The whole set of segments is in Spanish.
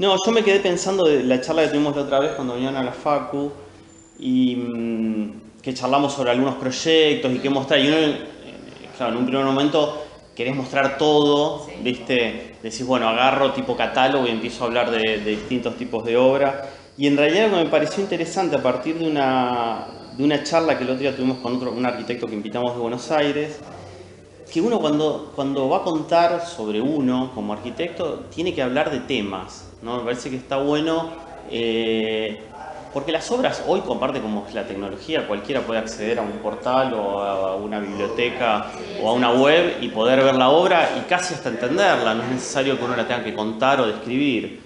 No, yo me quedé pensando de la charla que tuvimos la otra vez cuando vinieron a la Facu y que charlamos sobre algunos proyectos y qué mostrar. Y uno, claro, en un primer momento querés mostrar todo, Sí. ¿viste? Decís, bueno, agarro tipo catálogo y empiezo a hablar de distintos tipos de obra. Y en realidad lo que me pareció interesante a partir de una charla que el otro día tuvimos con un arquitecto que invitamos de Buenos Aires, que uno cuando va a contar sobre uno como arquitecto tiene que hablar de temas, ¿no? Me parece que está bueno porque las obras hoy, comparte como es la tecnología, cualquiera puede acceder a un portal o a una biblioteca Sí, o a una exacto. web y poder ver la obra y casi hasta entenderla, no es necesario que uno la tenga que contar o describir.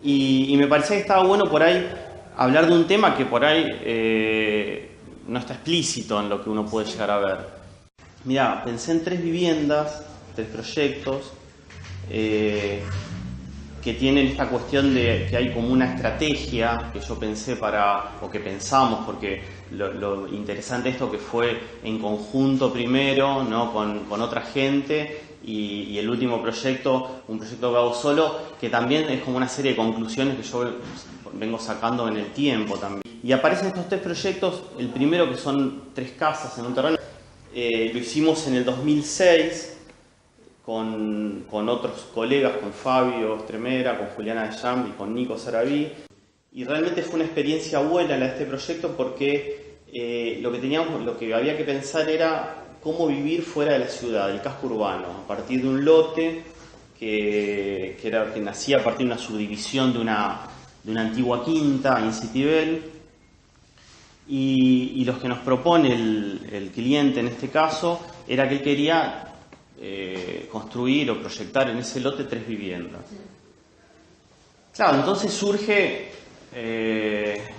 Y me parecía que estaba bueno por ahí hablar de un tema que por ahí no está explícito en lo que uno puede Sí. llegar a ver. Mirá, pensé en tres viviendas, tres proyectos, eh, que tienen esta cuestión de que hay como una estrategia que yo pensé o que pensamos, porque lo interesante de esto que fue en conjunto primero, ¿no? con otra gente, y el último proyecto, un proyecto que hago solo, que también es como una serie de conclusiones que yo vengo sacando en el tiempo también. Y aparecen estos tres proyectos, el primero que son tres casas en un terreno. Lo hicimos en el 2006 con otros colegas, con Fabio Stremera, con Juliana de Jam y con Nico Sarabí. Y realmente fue una experiencia buena la de este proyecto porque lo que había que pensar era cómo vivir fuera de la ciudad, del casco urbano, a partir de un lote que nacía a partir de una subdivisión de una antigua quinta en Citibel. Y los que nos propone el cliente en este caso era que él quería construir o proyectar en ese lote tres viviendas. Claro, entonces surge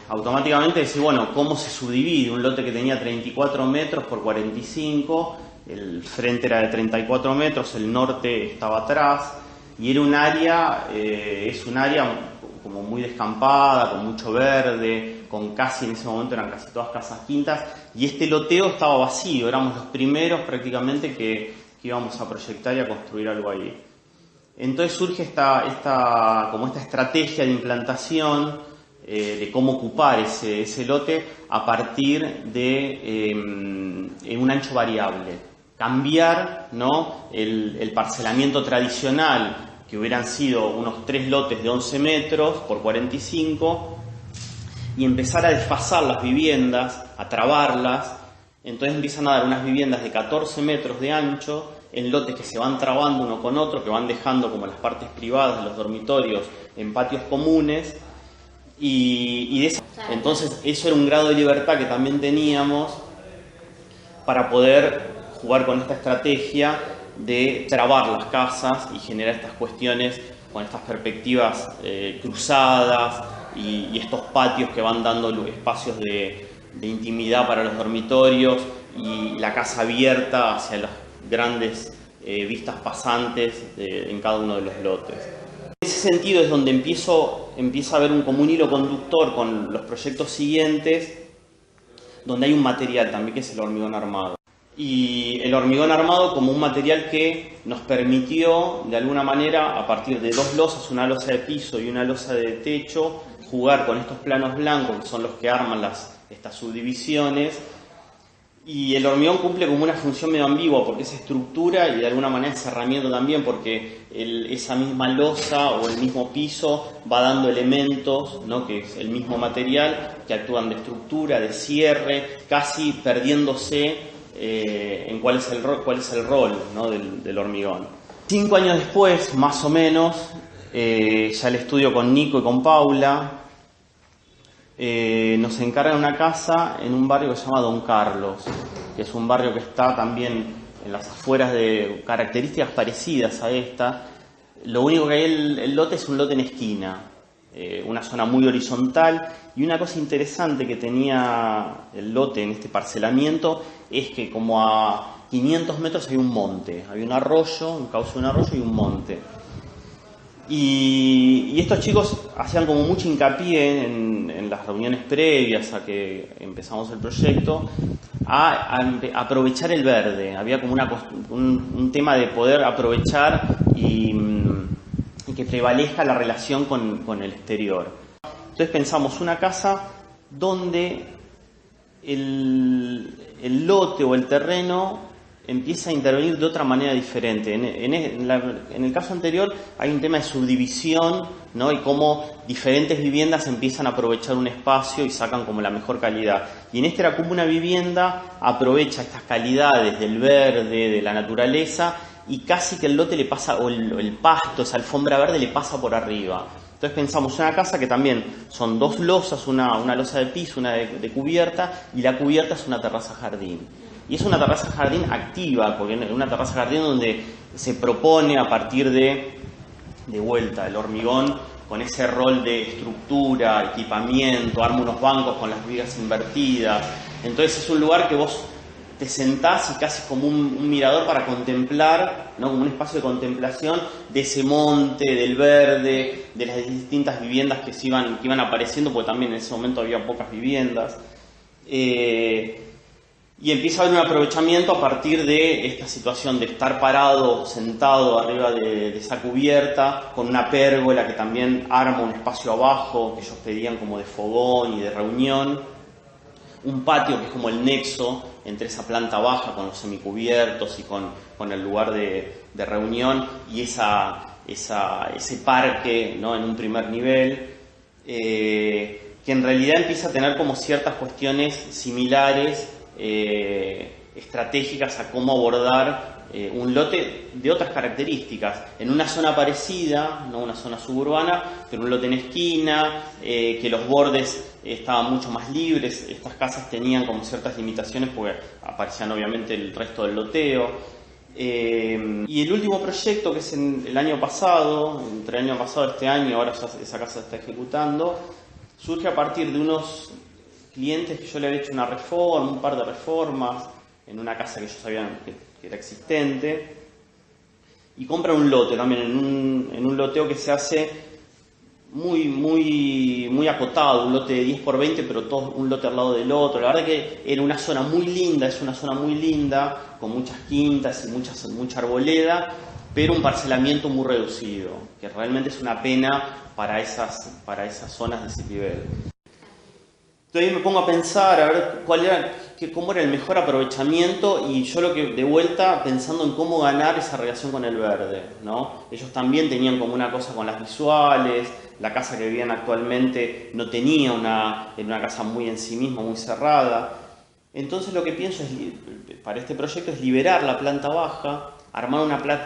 automáticamente decir, bueno, ¿cómo se subdivide? Un lote que tenía 34 metros por 45, el frente era de 34 metros, el norte estaba atrás, y era es un área como muy descampada, con mucho verde, con casi en ese momento eran casi todas casas quintas, y este loteo estaba vacío, éramos los primeros prácticamente que íbamos a proyectar y a construir algo ahí. Entonces surge como esta estrategia de implantación de cómo ocupar ese lote a partir de un ancho variable. Cambiar, ¿no? el parcelamiento tradicional, que hubieran sido unos tres lotes de 11 metros por 45, y empezar a desfasar las viviendas, a trabarlas. Entonces empiezan a dar unas viviendas de 14 metros de ancho en lotes que se van trabando uno con otro, que van dejando como las partes privadas de los dormitorios en patios comunes. Entonces eso era un grado de libertad que también teníamos para poder jugar con esta estrategia de trabar las casas y generar estas cuestiones con estas perspectivas cruzadas y estos patios que van dando espacios de intimidad para los dormitorios y la casa abierta hacia las grandes vistas pasantes en cada uno de los lotes. En ese sentido es donde empieza a haber como un hilo conductor con los proyectos siguientes, donde hay un material también que es el hormigón armado. Y el hormigón armado como un material que nos permitió, de alguna manera, a partir de dos losas, una losa de piso y una losa de techo, jugar con estos planos blancos, que son los que arman estas subdivisiones. Y el hormigón cumple como una función medio ambigua, porque es estructura y de alguna manera es herramienta también, porque esa misma losa o el mismo piso va dando elementos, ¿no? Que es el mismo material, que actúan de estructura, de cierre, casi perdiéndose en cuál es el rol, ¿no? del hormigón. 5 años después, más o menos, ya el estudio con Nico y con Paula, nos encargan una casa en un barrio que se llama Don Carlos, que es un barrio que está también en las afueras de características parecidas a esta. Lo único que hay el lote es un lote en esquina, una zona muy horizontal, y una cosa interesante que tenía el lote en este parcelamiento es que como a 500 metros hay un monte, hay un arroyo, un cauce de un arroyo y un monte. Y estos chicos hacían como mucho hincapié en las reuniones previas a que empezamos el proyecto a aprovechar el verde. Había como un tema de poder aprovechar y que prevalezca la relación con el exterior. Entonces pensamos una casa donde el lote o el terreno empieza a intervenir de otra manera diferente. En el caso anterior hay un tema de subdivisión, ¿no? Y cómo diferentes viviendas empiezan a aprovechar un espacio y sacan como la mejor calidad. Y en este era como una vivienda aprovecha estas calidades del verde, de la naturaleza, y casi que el lote le pasa, o el pasto, esa alfombra verde le pasa por arriba. Entonces pensamos una casa que también son dos losas, una losa de piso, una de cubierta, y la cubierta es una terraza jardín. Y es una terraza jardín activa, porque es una terraza jardín donde se propone a partir de vuelta, el hormigón con ese rol de estructura, equipamiento, arma unos bancos con las vigas invertidas. Entonces es un lugar que vos te sentás y casi como un mirador para contemplar, ¿no? Como un espacio de contemplación de ese monte, del verde, de las distintas viviendas que iban apareciendo, porque también en ese momento había pocas viviendas. Y empieza a haber un aprovechamiento a partir de esta situación de estar parado, sentado arriba de esa cubierta, con una pérgola que también arma un espacio abajo, que ellos pedían como de fogón y de reunión. Un patio que es como el nexo entre esa planta baja con los semicubiertos y con el lugar de reunión y ese parque, ¿no? En un primer nivel, que en realidad empieza a tener como ciertas cuestiones similares, estratégicas a cómo abordar un lote de otras características, en una zona parecida, no una zona suburbana, pero un lote en esquina, que los bordes estaban mucho más libres. Estas casas tenían como ciertas limitaciones porque aparecían obviamente el resto del loteo. Y el último proyecto, que es el año pasado, entre el año pasado y este año, ahora ya esa casa se está ejecutando, surge a partir de unos clientes que yo le había hecho una reforma, un par de reformas, en una casa que ellos sabían que era existente, y compran un lote también, en un loteo que se hace muy acotado, un lote de 10 por 20, pero todo un lote al lado del otro. La verdad que era una zona muy linda, es una zona muy linda, con muchas quintas y mucha arboleda, pero un parcelamiento muy reducido, que realmente es una pena para esas zonas de ese nivel. Entonces me pongo a pensar a ver cómo era el mejor aprovechamiento, y yo de vuelta pensando en cómo ganar esa relación con el verde, ¿no? Ellos también tenían como una cosa con las visuales, la casa que vivían actualmente no tenía era una casa muy en sí misma, muy cerrada. Entonces lo que pienso para este proyecto es liberar la planta baja, armar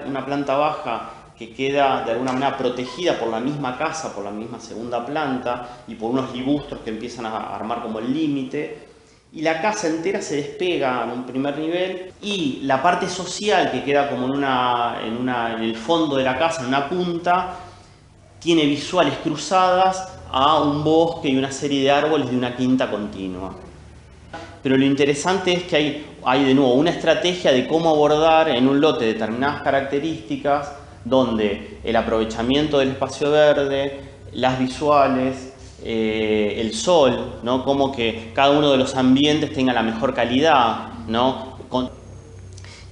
una planta baja que queda de alguna manera protegida por la misma casa, por la misma segunda planta y por unos libustros que empiezan a armar como el límite, y la casa entera se despega en un primer nivel, y la parte social que queda como en el fondo de la casa, en una punta, tiene visuales cruzadas a un bosque y una serie de árboles de una quinta continua. Pero lo interesante es que hay de nuevo una estrategia de cómo abordar en un lote determinadas características, donde el aprovechamiento del espacio verde, las visuales, el sol, ¿no? Como que cada uno de los ambientes tenga la mejor calidad, ¿no?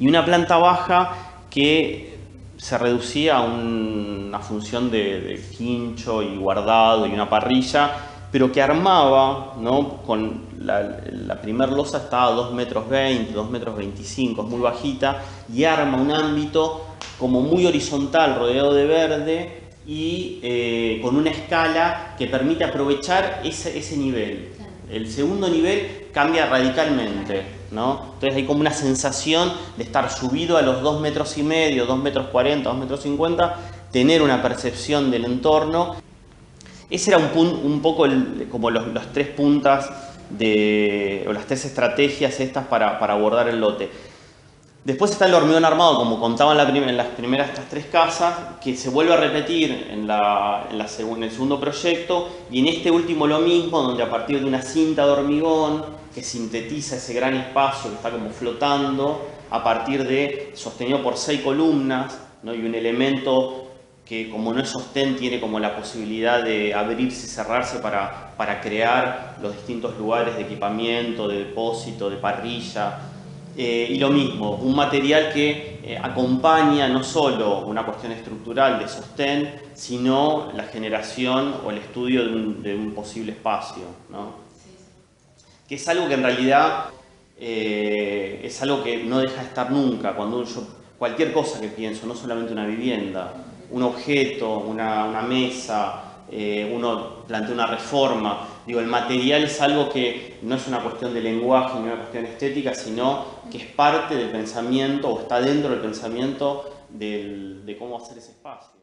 Y una planta baja que se reducía a una función de quincho y guardado y una parrilla, pero que armaba, ¿no? Con la primer losa estaba a 2,20 metros, 2,25 metros, es muy bajita, y arma un ámbito como muy horizontal, rodeado de verde, y con una escala que permite aprovechar ese nivel. El segundo nivel cambia radicalmente, ¿no? Entonces hay como una sensación de estar subido a los 2,5 metros, 2,40 metros, 2,50 metros, tener una percepción del entorno. Ese era un poco como las tres puntas o las tres estrategias estas para abordar el lote. Después está el hormigón armado, como contaban en las primeras estas tres casas, que se vuelve a repetir en el segundo proyecto, y en este último lo mismo, donde a partir de una cinta de hormigón que sintetiza ese gran espacio que está como flotando, a partir sostenido por 6 columnas, ¿no? Y un elemento que, como no es sostén, tiene como la posibilidad de abrirse y cerrarse para crear los distintos lugares de equipamiento, de depósito, de parrilla. Y lo mismo, un material que acompaña no solo una cuestión estructural de sostén, sino la generación o el estudio de un posible espacio, ¿no? Que es algo que en realidad es algo que no deja de estar nunca. Cuando cualquier cosa que pienso, no solamente una vivienda, un objeto, una mesa, uno plantea una reforma, digo, el material es algo que no es una cuestión de lenguaje ni una cuestión estética, sino que es parte del pensamiento o está dentro del pensamiento de cómo hacer ese espacio.